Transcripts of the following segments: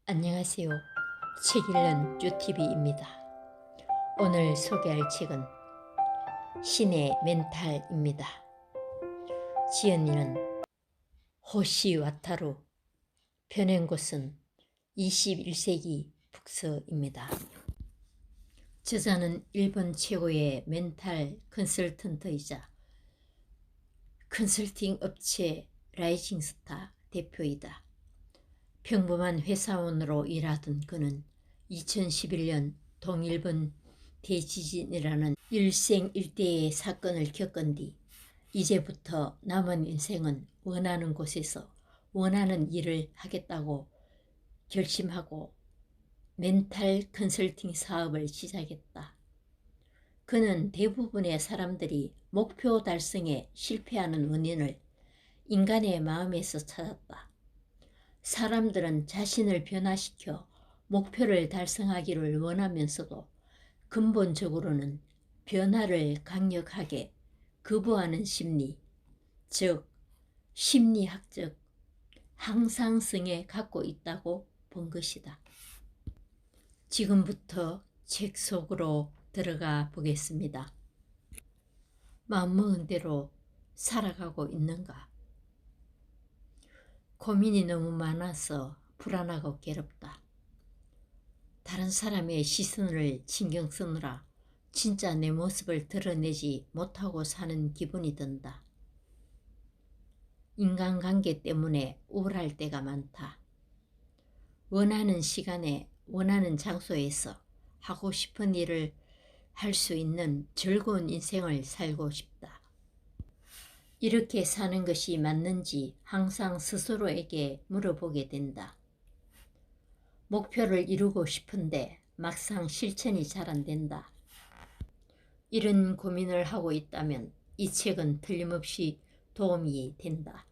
안녕하세요. 책 읽는 쭈TV입니다. 오늘 소개할 책은 신의 멘탈입니다. 지은이는 호시 와타루, 펴낸 곳은 21세기 북서입니다. 저자는 일본 최고의 멘탈 컨설턴트이자 컨설팅 업체 라이징스타 대표이다. 평범한 회사원으로 일하던 그는 2011년 동일본 대지진이라는 일생일대의 사건을 겪은 뒤 이제부터 남은 인생은 원하는 곳에서 원하는 일을 하겠다고 결심하고 멘탈 컨설팅 사업을 시작했다. 그는 대부분의 사람들이 목표 달성에 실패하는 원인을 인간의 마음에서 찾았다. 사람들은 자신을 변화시켜 목표를 달성하기를 원하면서도 근본적으로는 변화를 강력하게 거부하는 심리, 즉 심리학적 항상성에 갖고 있다고 본 것이다. 지금부터 책 속으로 들어가 보겠습니다. 마음먹은 대로 살아가고 있는가? 고민이 너무 많아서 불안하고 괴롭다. 다른 사람의 시선을 신경 쓰느라 진짜 내 모습을 드러내지 못하고 사는 기분이 든다. 인간관계 때문에 우울할 때가 많다. 원하는 시간에 원하는 장소에서 하고 싶은 일을 할 수 있는 즐거운 인생을 살고 싶다. 이렇게 사는 것이 맞는지 항상 스스로에게 물어보게 된다. 목표를 이루고 싶은데 막상 실천이 잘 안 된다. 이런 고민을 하고 있다면 이 책은 틀림없이 도움이 된다.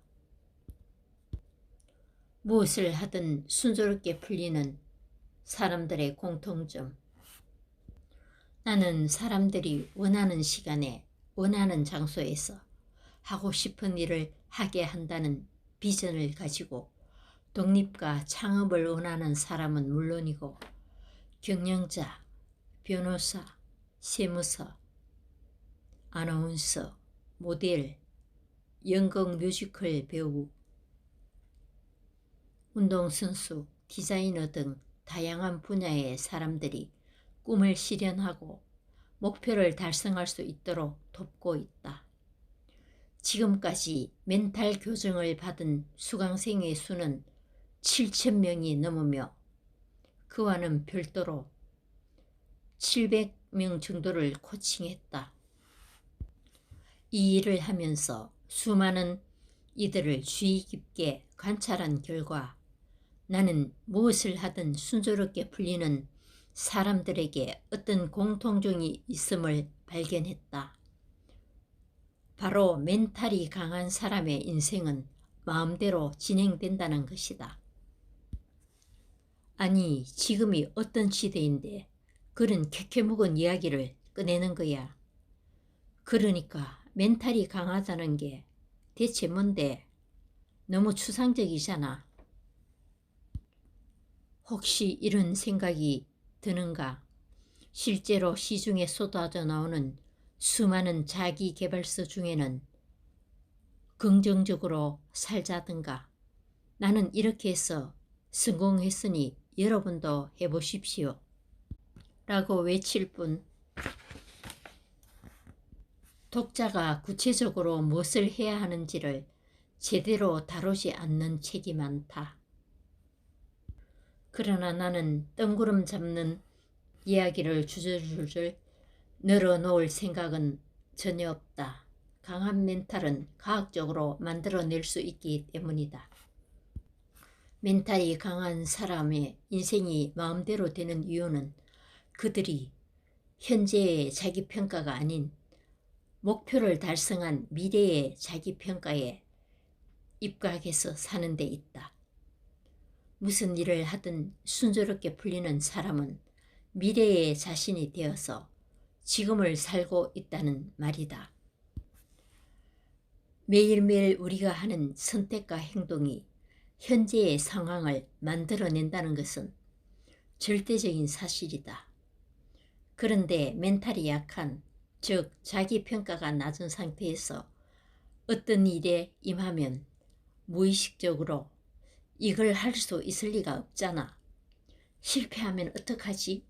무엇을 하든 순조롭게 풀리는 사람들의 공통점. 나는 사람들이 원하는 시간에 원하는 장소에서 하고 싶은 일을 하게 한다는 비전을 가지고 독립과 창업을 원하는 사람은 물론이고 경영자, 변호사, 세무사, 아나운서, 모델, 연극 뮤지컬 배우, 운동선수, 디자이너 등 다양한 분야의 사람들이 꿈을 실현하고 목표를 달성할 수 있도록 돕고 있다. 지금까지 멘탈 교정을 받은 수강생의 수는 7,000명이 넘으며 그와는 별도로 700명 정도를 코칭했다. 이 일을 하면서 수많은 이들을 주의 깊게 관찰한 결과 나는 무엇을 하든 순조롭게 풀리는 사람들에게 어떤 공통점이 있음을 발견했다. 바로 멘탈이 강한 사람의 인생은 마음대로 진행된다는 것이다. 아니, 지금이 어떤 시대인데 그런 캐캐묵은 이야기를 꺼내는 거야. 그러니까 멘탈이 강하다는 게 대체 뭔데? 너무 추상적이잖아. 혹시 이런 생각이 드는가? 실제로 시중에 쏟아져 나오는 수많은 자기계발서 중에는 긍정적으로 살자든가 나는 이렇게 해서 성공했으니 여러분도 해보십시오 라고 외칠 뿐 독자가 구체적으로 무엇을 해야 하는지를 제대로 다루지 않는 책이 많다. 그러나 나는 뜬구름 잡는 이야기를 주저주저 늘어놓을 생각은 전혀 없다. 강한 멘탈은 과학적으로 만들어낼 수 있기 때문이다. 멘탈이 강한 사람의 인생이 마음대로 되는 이유는 그들이 현재의 자기평가가 아닌 목표를 달성한 미래의 자기평가에 입각해서 사는 데 있다. 무슨 일을 하든 순조롭게 풀리는 사람은 미래의 자신이 되어서 지금을 살고 있다는 말이다. 매일매일 우리가 하는 선택과 행동이 현재의 상황을 만들어낸다는 것은 절대적인 사실이다. 그런데 멘탈이 약한, 즉 자기평가가 낮은 상태에서 어떤 일에 임하면 무의식적으로 이걸 할 수 있을 리가 없잖아. 실패하면 어떡하지?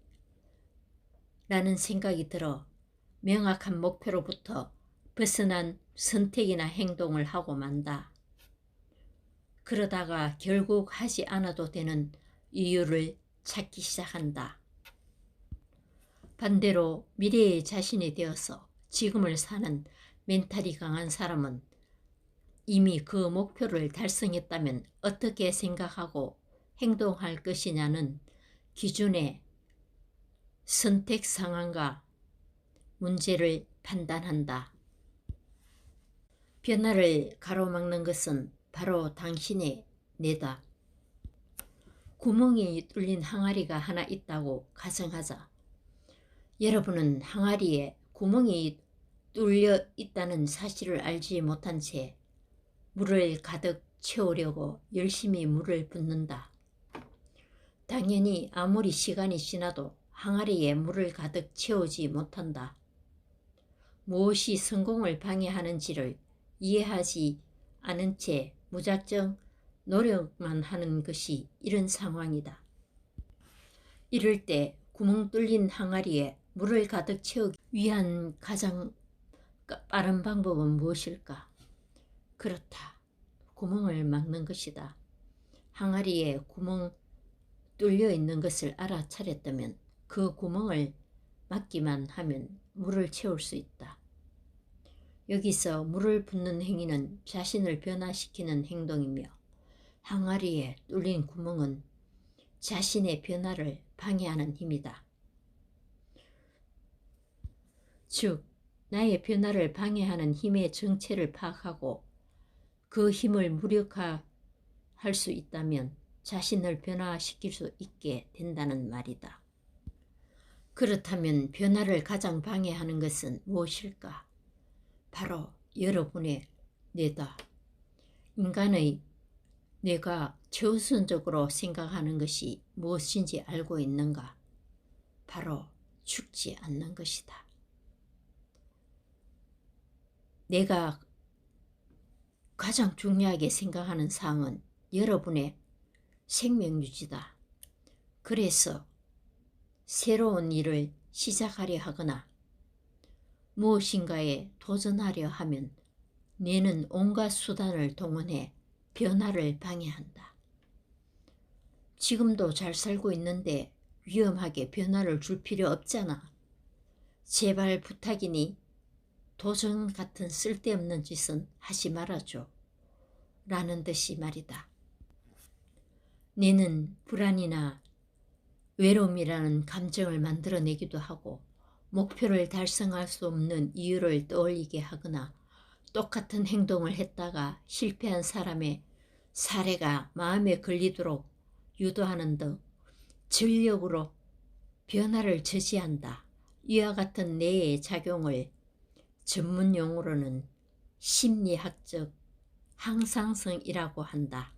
라는 생각이 들어 명확한 목표로부터 벗어난 선택이나 행동을 하고 만다. 그러다가 결국 하지 않아도 되는 이유를 찾기 시작한다. 반대로 미래의 자신이 되어서 지금을 사는 멘탈이 강한 사람은 이미 그 목표를 달성했다면 어떻게 생각하고 행동할 것이냐는 기준의 선택 상황과 문제를 판단한다. 변화를 가로막는 것은 바로 당신의 뇌다. 구멍이 뚫린 항아리가 하나 있다고 가정하자. 여러분은 항아리에 구멍이 뚫려 있다는 사실을 알지 못한 채 물을 가득 채우려고 열심히 물을 붓는다. 당연히 아무리 시간이 지나도 항아리에 물을 가득 채우지 못한다. 무엇이 성공을 방해하는지를 이해하지 않은 채 무작정 노력만 하는 것이 이런 상황이다. 이럴 때 구멍 뚫린 항아리에 물을 가득 채우기 위한 가장 빠른 방법은 무엇일까? 그렇다. 구멍을 막는 것이다. 항아리에 구멍 뚫려 있는 것을 알아차렸다면 그 구멍을 막기만 하면 물을 채울 수 있다. 여기서 물을 붓는 행위는 자신을 변화시키는 행동이며 항아리에 뚫린 구멍은 자신의 변화를 방해하는 힘이다. 즉, 나의 변화를 방해하는 힘의 정체를 파악하고 그 힘을 무력화할 수 있다면 자신을 변화시킬 수 있게 된다는 말이다. 그렇다면 변화를 가장 방해하는 것은 무엇일까? 바로 여러분의 뇌다. 인간의 뇌가 최우선적으로 생각하는 것이 무엇인지 알고 있는가? 바로 죽지 않는 것이다. 내가 가장 중요하게 생각하는 사항은 여러분의 생명유지다. 그래서 새로운 일을 시작하려 하거나 무엇인가에 도전하려 하면 뇌는 온갖 수단을 동원해 변화를 방해한다. 지금도 잘 살고 있는데 위험하게 변화를 줄 필요 없잖아. 제발 부탁이니 도전 같은 쓸데없는 짓은 하지 말아줘. 라는 듯이 말이다. 뇌는 불안이나 외로움이라는 감정을 만들어내기도 하고 목표를 달성할 수 없는 이유를 떠올리게 하거나 똑같은 행동을 했다가 실패한 사람의 사례가 마음에 걸리도록 유도하는 등 전력으로 변화를 저지한다. 이와 같은 뇌의 작용을 전문 용어로는 심리학적 항상성이라고 한다.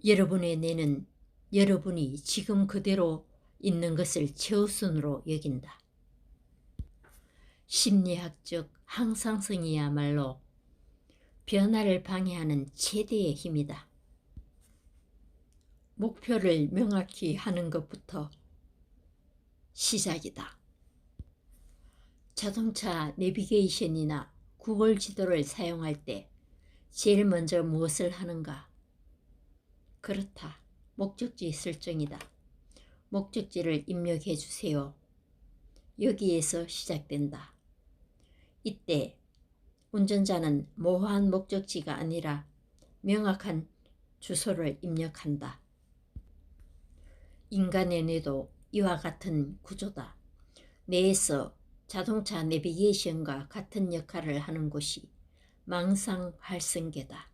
여러분의 뇌는 여러분이 지금 그대로 있는 것을 최우선으로 여긴다. 심리학적 항상성이야말로 변화를 방해하는 최대의 힘이다. 목표를 명확히 하는 것부터 시작이다. 자동차 내비게이션이나 구글 지도를 사용할 때 제일 먼저 무엇을 하는가? 그렇다. 목적지 설정이다. 목적지를 입력해 주세요. 여기에서 시작된다. 이때 운전자는 모호한 목적지가 아니라 명확한 주소를 입력한다. 인간의 뇌도 이와 같은 구조다. 뇌에서 자동차 내비게이션과 같은 역할을 하는 곳이 망상 활성계다.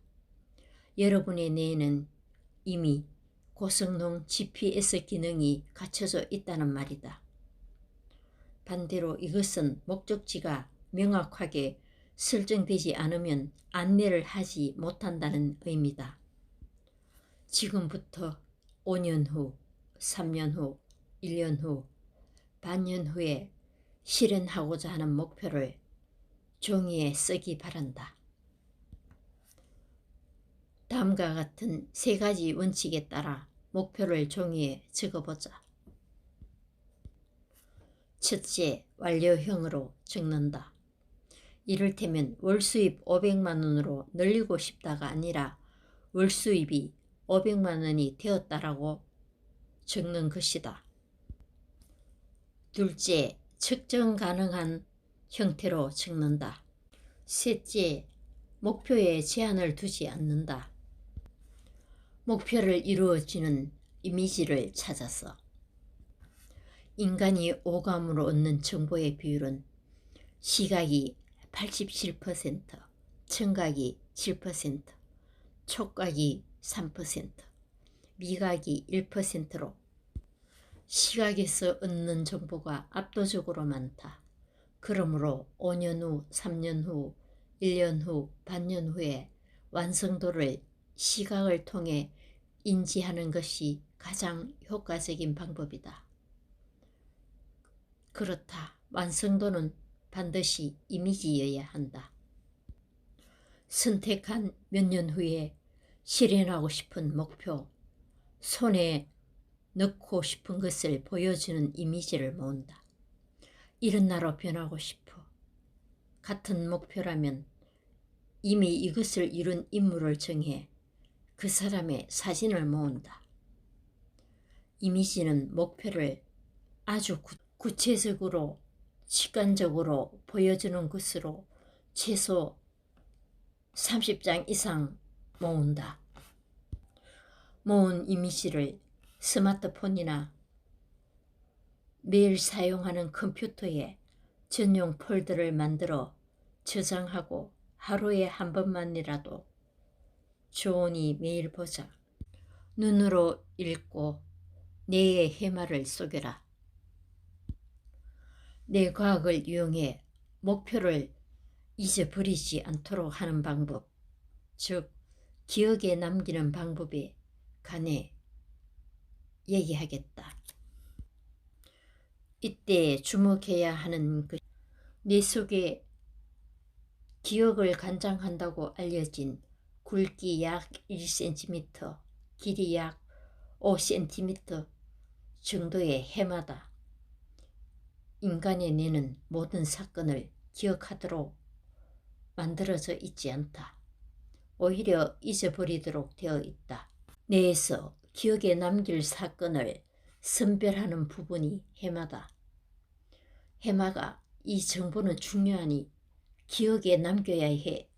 여러분의 뇌에는 이미 고성능 GPS 기능이 갖춰져 있다는 말이다. 반대로 이것은 목적지가 명확하게 설정되지 않으면 안내를 하지 못한다는 의미다. 지금부터 5년 후, 3년 후, 1년 후, 반년 후에 실현하고자 하는 목표를 종이에 쓰기 바란다. 다음과 같은 3가지 원칙에 따라 목표를 종이에 적어보자. 첫째, 완료형으로 적는다. 이를테면 월수입 500만 원으로 늘리고 싶다가 아니라 월수입이 500만 원이 되었다라고 적는 것이다. 둘째, 측정 가능한 형태로 적는다. 셋째, 목표에 제한을 두지 않는다. 목표를 이루어지는 이미지를 찾아서 인간이 오감으로 얻는 정보의 비율은 시각이 87%, 청각이 7%, 촉각이 3%, 미각이 1%로 시각에서 얻는 정보가 압도적으로 많다. 그러므로 5년 후, 3년 후, 1년 후, 반년 후에 완성도를 시각을 통해 인지하는 것이 가장 효과적인 방법이다. 그렇다. 완성도는 반드시 이미지여야 한다. 선택한 몇 년 후에 실현하고 싶은 목표, 손에 넣고 싶은 것을 보여주는 이미지를 모은다. 이런 나로 변하고 싶어. 같은 목표라면 이미 이것을 이룬 인물을 정해 그 사람의 사진을 모은다. 이미지는 목표를 아주 구체적으로 직관적으로 보여주는 것으로 최소 30장 이상 모은다. 모은 이미지를 스마트폰이나 매일 사용하는 컴퓨터에 전용 폴더를 만들어 저장하고 하루에 한 번만이라도 좋으니 매일 보자. 눈으로 읽고 뇌에 해마를 쏘겨라. 뇌 과학을 이용해 목표를 잊어버리지 않도록 하는 방법, 즉 기억에 남기는 방법에 관해 얘기하겠다. 이때 주목해야 하는 것, 뇌 속에 기억을 관장한다고 알려진 굵기 약 1cm, 길이 약 5cm 정도의 해마다 인간의 뇌는 모든 사건을 기억하도록 만들어져 있지 않다. 오히려 잊어버리도록 되어 있다. 뇌에서 기억에 남길 사건을 선별하는 부분이 해마다. 해마가 이 정보는 중요하니 기억에 남겨야 해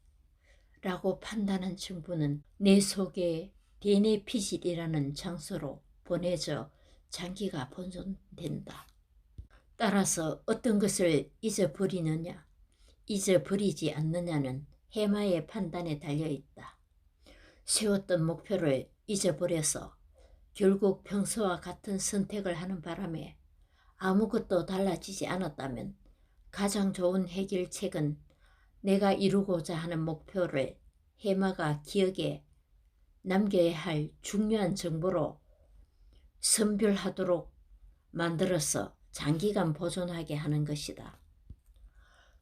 라고 판단한 정보는 뇌 속의 대뇌피질이라는 장소로 보내져 장기가 보존된다. 따라서 어떤 것을 잊어버리느냐, 잊어버리지 않느냐는 해마의 판단에 달려있다. 세웠던 목표를 잊어버려서 결국 평소와 같은 선택을 하는 바람에 아무것도 달라지지 않았다면 가장 좋은 해결책은 내가 이루고자 하는 목표를 해마가 기억에 남겨야 할 중요한 정보로 선별하도록 만들어서 장기간 보존하게 하는 것이다.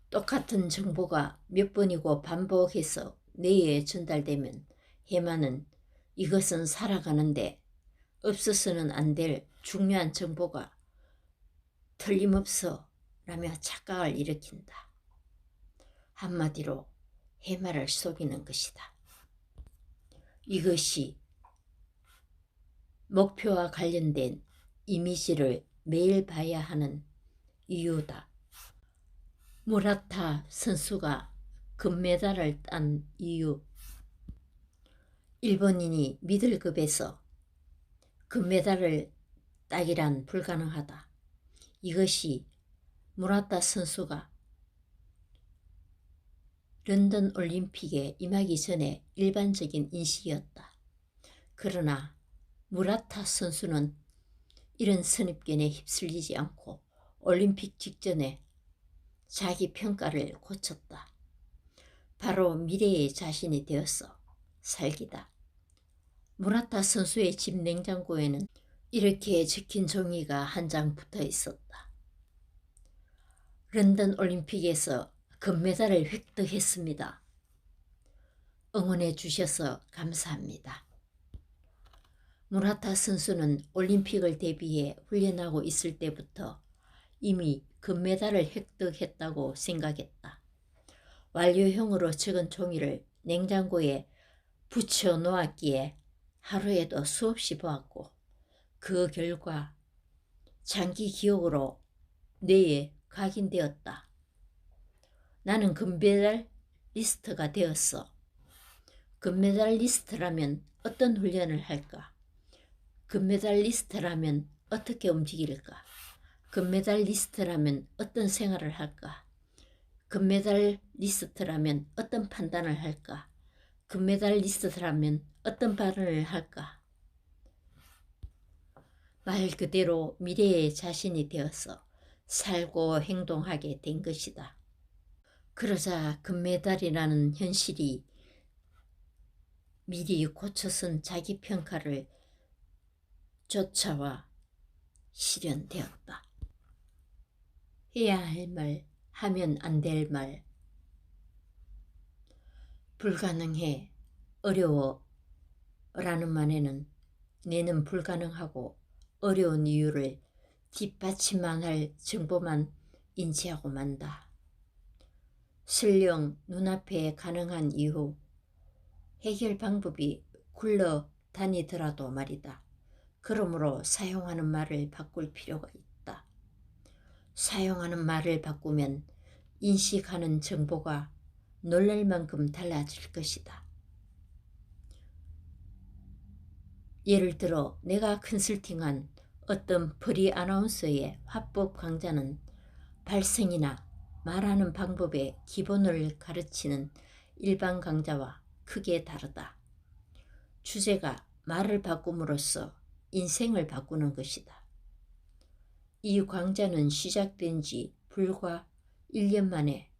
똑같은 정보가 몇 번이고 반복해서 뇌에 전달되면 해마는 이것은 살아가는데 없어서는 안 될 중요한 정보가 틀림없어 라며 착각을 일으킨다. 한마디로 해마를 속이는 것이다. 이것이 목표와 관련된 이미지를 매일 봐야 하는 이유다. 무라타 선수가 금메달을 딴 이유. 일본인이 미들급에서 금메달을 따기란 불가능하다. 이것이 무라타 선수가 런던 올림픽에 임하기 전에 일반적인 인식이었다. 그러나 무라타 선수는 이런 선입견에 휩쓸리지 않고 올림픽 직전에 자기 평가를 고쳤다. 바로 미래의 자신이 되어서 살기다. 무라타 선수의 집 냉장고에는 이렇게 적힌 종이가 한 장 붙어 있었다. 런던 올림픽에서 금메달을 획득했습니다. 응원해 주셔서 감사합니다. 무라타 선수는 올림픽을 대비해 훈련하고 있을 때부터 이미 금메달을 획득했다고 생각했다. 완료형으로 적은 종이를 냉장고에 붙여 놓았기에 하루에도 수없이 보았고 그 결과 장기 기억으로 뇌에 각인되었다. 나는 금메달 리스트가 되었어. 금메달 리스트라면 어떤 훈련을 할까? 금메달 리스트라면 어떻게 움직일까? 금메달 리스트라면 어떤 생활을 할까? 금메달 리스트라면 어떤 판단을 할까? 금메달 리스트라면 어떤 발언을 할까? 말 그대로 미래의 자신이 되어서 살고 행동하게 된 것이다. 그러자 금메달이라는 현실이 미리 고쳐선 자기평가를 쫓아와 실현되었다. 해야 할 말, 하면 안 될 말. 불가능해, 어려워 라는 말에는 내는 불가능하고 어려운 이유를 뒷받침만 할 정보만 인지하고 만다. 설령 눈앞에 가능한 이유, 해결 방법이 굴러다니더라도 말이다. 그러므로 사용하는 말을 바꿀 필요가 있다. 사용하는 말을 바꾸면 인식하는 정보가 놀랄 만큼 달라질 것이다. 예를 들어 내가 컨설팅한 어떤 프리 아나운서의 화법 강좌는 발성이나 말하는 방법의 기본을 가르치는 일반 강좌와 크게 다르다. 주제가 말을 바꿈으로써 인생을 바꾸는 것이다. 이 강좌는 시작된 지 불과 1년 만에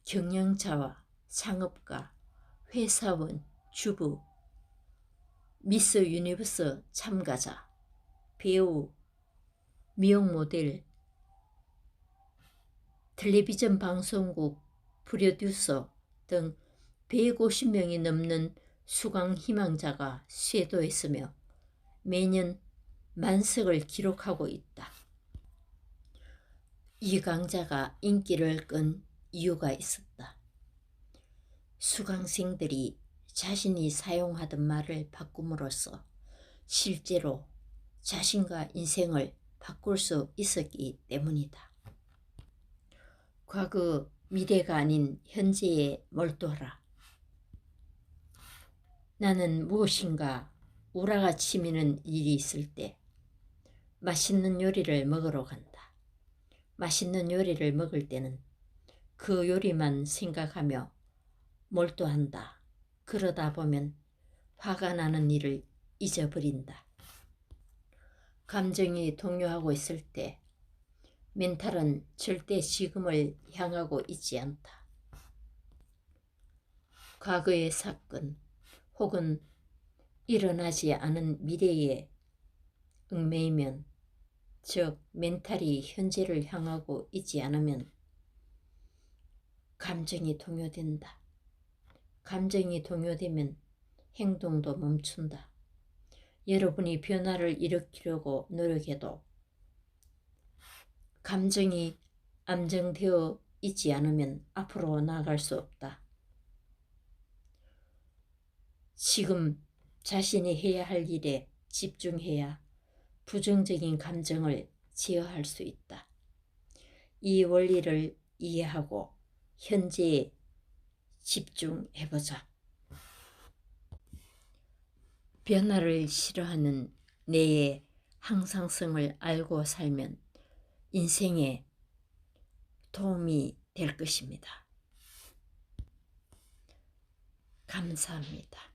경영자와 창업가, 회사원, 주부, 미스 유니버스 참가자, 배우, 미용 모델, 텔레비전 방송국 프로듀서 등 150명이 넘는 수강 희망자가 쇄도했으며 매년 만석을 기록하고 있다. 이 강좌가 인기를 끈 이유가 있었다. 수강생들이 자신이 사용하던 말을 바꿈으로써 실제로 자신과 인생을 바꿀 수 있었기 때문이다. 과거, 미래가 아닌 현재에 몰두하라. 나는 무엇인가 우라가 치미는 일이 있을 때 맛있는 요리를 먹으러 간다. 맛있는 요리를 먹을 때는 그 요리만 생각하며 몰두한다. 그러다 보면 화가 나는 일을 잊어버린다. 감정이 동요하고 있을 때 멘탈은 절대 지금을 향하고 있지 않다. 과거의 사건 혹은 일어나지 않은 미래에 얽매이면, 즉 멘탈이 현재를 향하고 있지 않으면 감정이 동요된다. 감정이 동요되면 행동도 멈춘다. 여러분이 변화를 일으키려고 노력해도 감정이 안정되어 있지 않으면 앞으로 나아갈 수 없다. 지금 자신이 해야 할 일에 집중해야 부정적인 감정을 제어할 수 있다. 이 원리를 이해하고 현재에 집중해보자. 변화를 싫어하는 내의 항상성을 알고 살면 인생에 도움이 될 것입니다. 감사합니다.